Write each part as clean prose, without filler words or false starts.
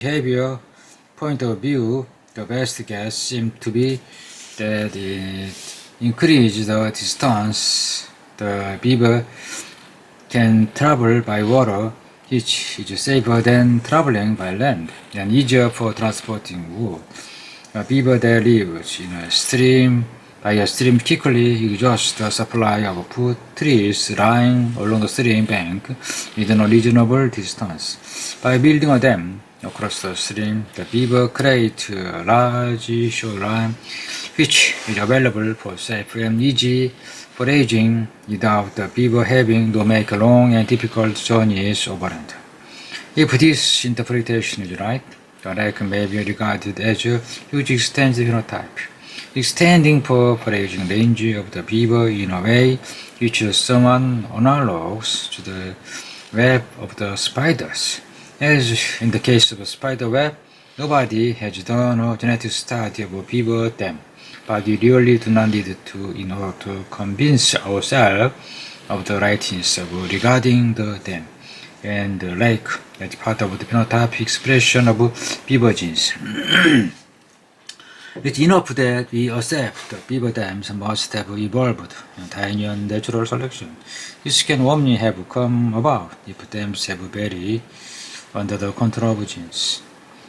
behavior point of view, the best guess seems to be that it increases the distance the beaver can travel by water, which is safer than traveling by land and easier for transporting wood. A beaver that lives in a stream by a stream quickly exhausts the supply of food trees lying along the stream bank within a reasonable distance. By building a dam across the stream, the beaver creates a large shoreline which is available for safe and easy foraging without the beaver having to make long and difficult journeys overland. If this interpretation is right, the lake may be regarded as a huge extensive phenotype, extending the foraging range of the beaver in a way which is somewhat analogous to the web of the spiders. As in the case of a spider web, nobody has done a genetic study of a beaver dam, but we really do not need to in order to convince ourselves of the rightness of regarding the dam and the lake as part of the phenotypic expression of beaver genes. It's enough that we accept that beaver dams must have evolved in tiny and natural selection. This can only have come about if dams have varied under the control of genes.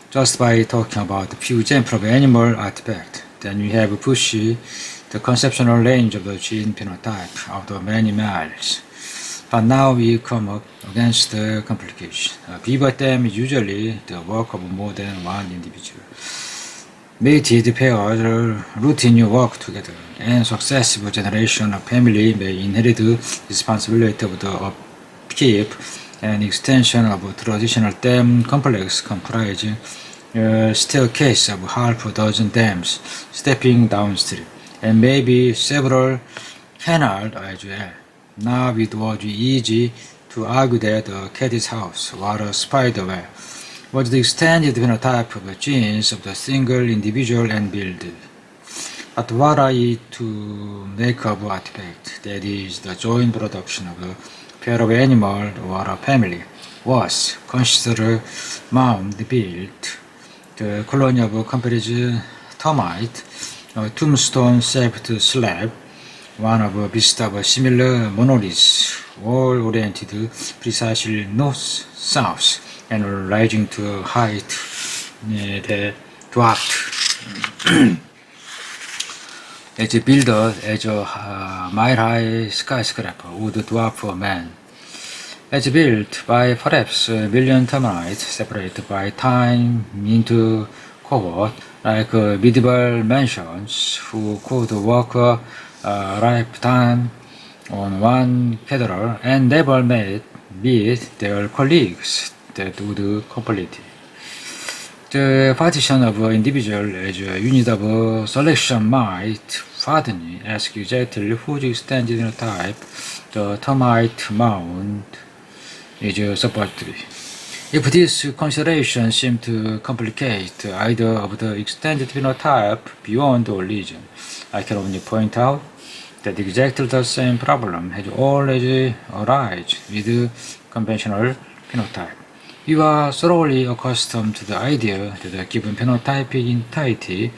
Just by talking about a few examples of animal artifacts, then we have pushed the conceptual range of the gene phenotype out of many miles. But now we come up against the complication. A beaver dam is usually the work of more than one individual. Mated pairs routinely work together, and successive generations of family may inherit the responsibility of the upkeep and extension of a traditional dam complex comprising a staircase of half a dozen dams stepping downstream, and maybe several canals as well. Now it would be easy to argue that a caddis house or a spider web was the extended phenotype of the genes of the single individual and build. But what are it to make of artifact, that is, the joint production of a pair of animal or a family, was considered mound built. The colony of comparison termite, a tombstone-shaped slab, one of a vista of similar monoliths, all oriented precisely north-south and rising to a height that dwarfed as a builder as a mile-high skyscraper would dwarf a man. As built by perhaps a million termites separated by time into cohort, like medieval mansions who could work a lifetime on one cathedral and never meet their colleagues that would complete it. The partition of an individual as a unit of selection might further ask exactly whose extended phenotype the termite mound is supposed to be. If this consideration seems to complicate the idea of the extended phenotype beyond all region, I can only point out that exactly the same problem has always arisen with conventional phenotype. We are thoroughly accustomed to the idea that a given phenotypic entity,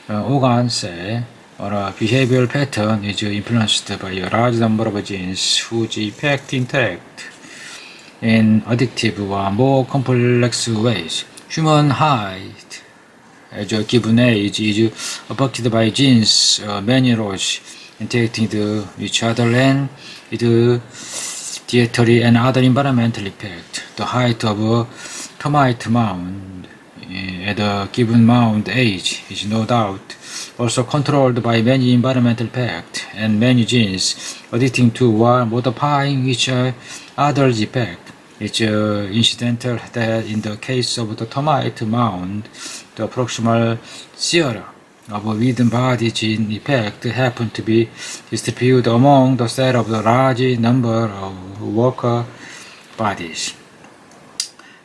organ cell, or a behavioral pattern is influenced by a large number of genes whose effects interact in additive or more complex ways. Human height at a given age is affected by genes many rows interacting with each other and with dietary and other environmental effects. The height of a termite mound at a given mound age is no doubt also controlled by many environmental factors and many genes addicting to or modifying each other's effect. It's incidental that in the case of the termite mound, the proximal theory of a within body gene effect happen to be distributed among the cell of the large number of worker bodies.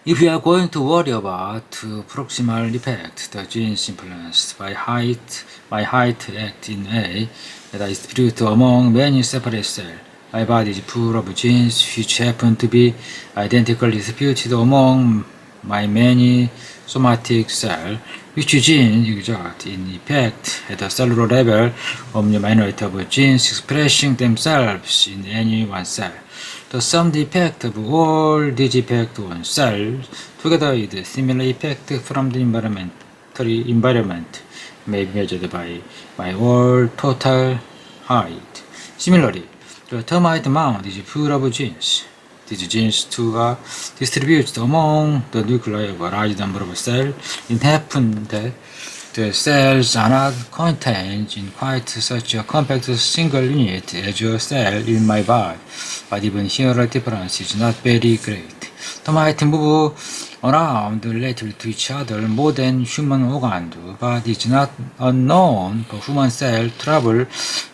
If we are going to worry about proximal effect, the genes influenced by height act in A that are distributed among many separate cells. My body is full of genes which happen to be identically distributed among my many somatic cell, which gene exert in effect at the cellular level of the minority of genes expressing themselves in any one cell. The summed effect of all these effects on cells together with the similar effect from the environment may be measured by all total height. Similarly, the termite mound is full of genes. These genes too are distributed among the nuclei of a large number of cells. It happens that the cells are not contained in quite such a compact single unit as a cell in my body, but even here the difference is not very great. Termites move around relative to each other more than human organs do, but it's not unknown for human cells to travel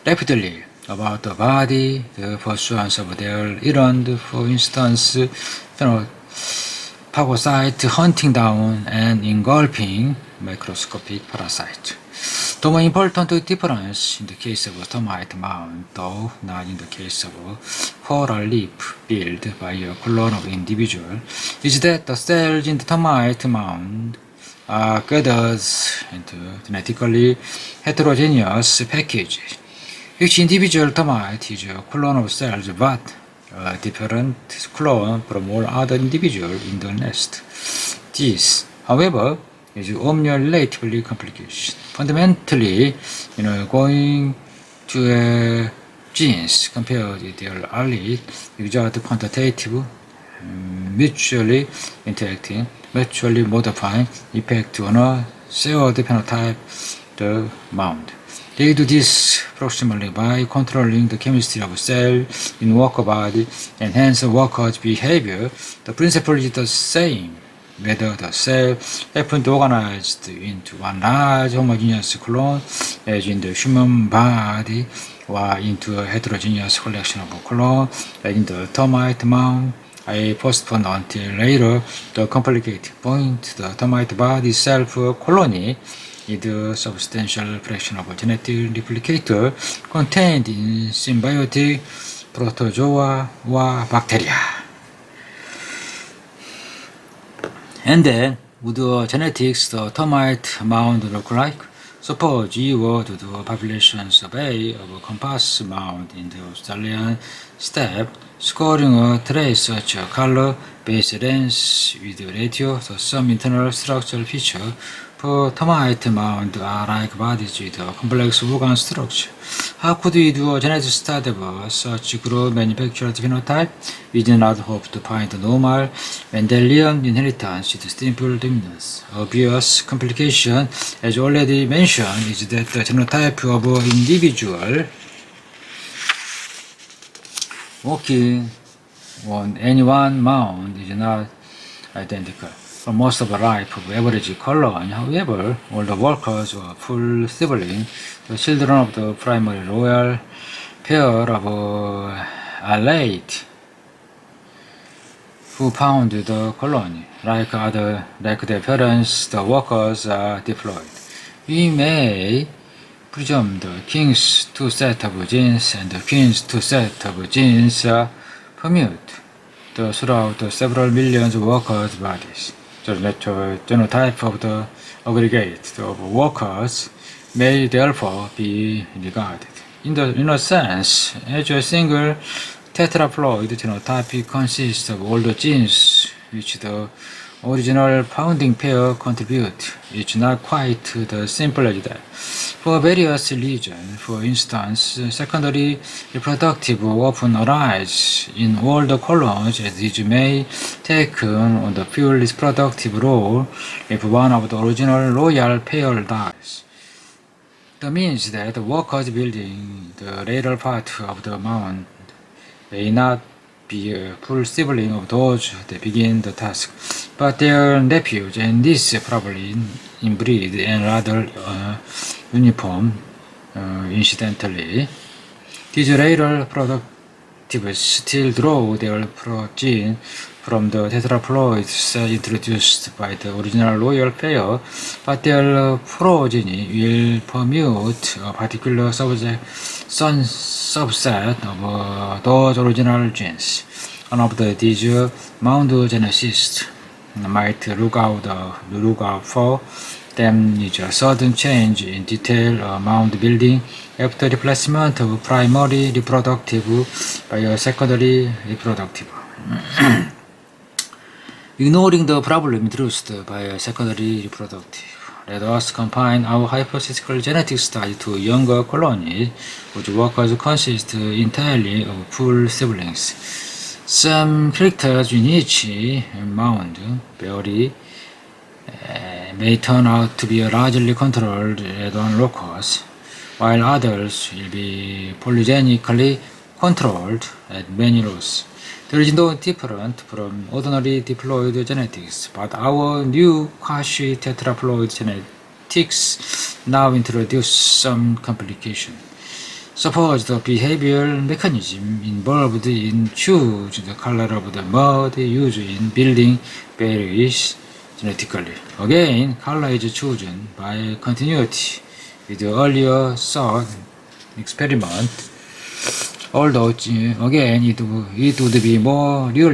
rapidly about the body, the pursuance of their errand, for instance, phagocyte hunting down and engulfing microscopic parasite. The more important difference in the case of a termite mound, though not in the case of a coral leaf built by a clone of individual, is that the cells in the termite mound are gathered into genetically heterogeneous packages. Each individual termite is a clone of cells, but a different clone from all other individuals in the nest. This, however, is only relatively complicated. Fundamentally, going to genes compared with their allele exert quantitative, mutually interacting, mutually modifying effect on a shared phenotype, the mound. They do this proximally by controlling the chemistry of cell in worker body and hence worker's behavior. The principle is the same, whether the cell happen to organized into one large homogeneous clone, as in the human body, or into a heterogeneous collection of clones, as in the termite mound. I postpone until later the complicated point. The termite body self-colony is the substantial fraction of a genetic replicator contained in symbiotic protozoa or bacteria. And then, would the genetics the termite mound look like? Suppose you were to do a population survey of a compass mound in the Australian steppe, scoring a trace such a color, base length with ratio to some internal structural feature. For termite mound are like bodies with a complex organ structure. How could we do a genetic study of such group manufactured phenotype? We do not hope to find a normal Mendelian inheritance with simple dominance. Obvious complication, as already mentioned, is that the genotype of an individual working on any one mound is not identical. For most of the life of average colony, however, all the workers were full siblings, the children of the primary royal pair of allied who founded the colony. Like their parents, the workers are diploid. We may presume the king's two sets of genes and the queen's two sets of genes are permute throughout the several millions of workers' bodies. The natural genotype of the aggregate of workers may therefore be regarded, in a sense, as a single tetraploid genotype consists of all the genes which the original founding pair contribute. It's not quite the simple as that. For various reasons, for instance, secondary reproductive often arise in all the colons, as these may take on the purely reproductive role if one of the original royal pair dies. That means that the workers building the later part of the mound may not be a full sibling of those that begin the task, but their nephews, and this probably inbreed and rather uniform, incidentally. These later productives still draw their progeny from the tetraploids introduced by the original royal pair, but their progeny will permute a particular subset of those original genes. One of these mound geneticists might look out for them is a sudden change in detail or mound building after replacement of primary reproductive by a secondary reproductive. Ignoring the problem introduced by a secondary reproductive, let us confine our hypothetical genetic study to younger colonies whose workers consist entirely of full siblings. Some characters in each mound vary, may turn out to be largely controlled at one locus, while others will be polygenically controlled at many rows. There is no different from ordinary diploid genetics, but our new quasi-tetraploid genetics now introduce some complication. Suppose the behavioral mechanism involved in choosing the color of the mud used in building varies genetically. Again, color is chosen by continuity with the earlier thought experiment. Although again it would be more real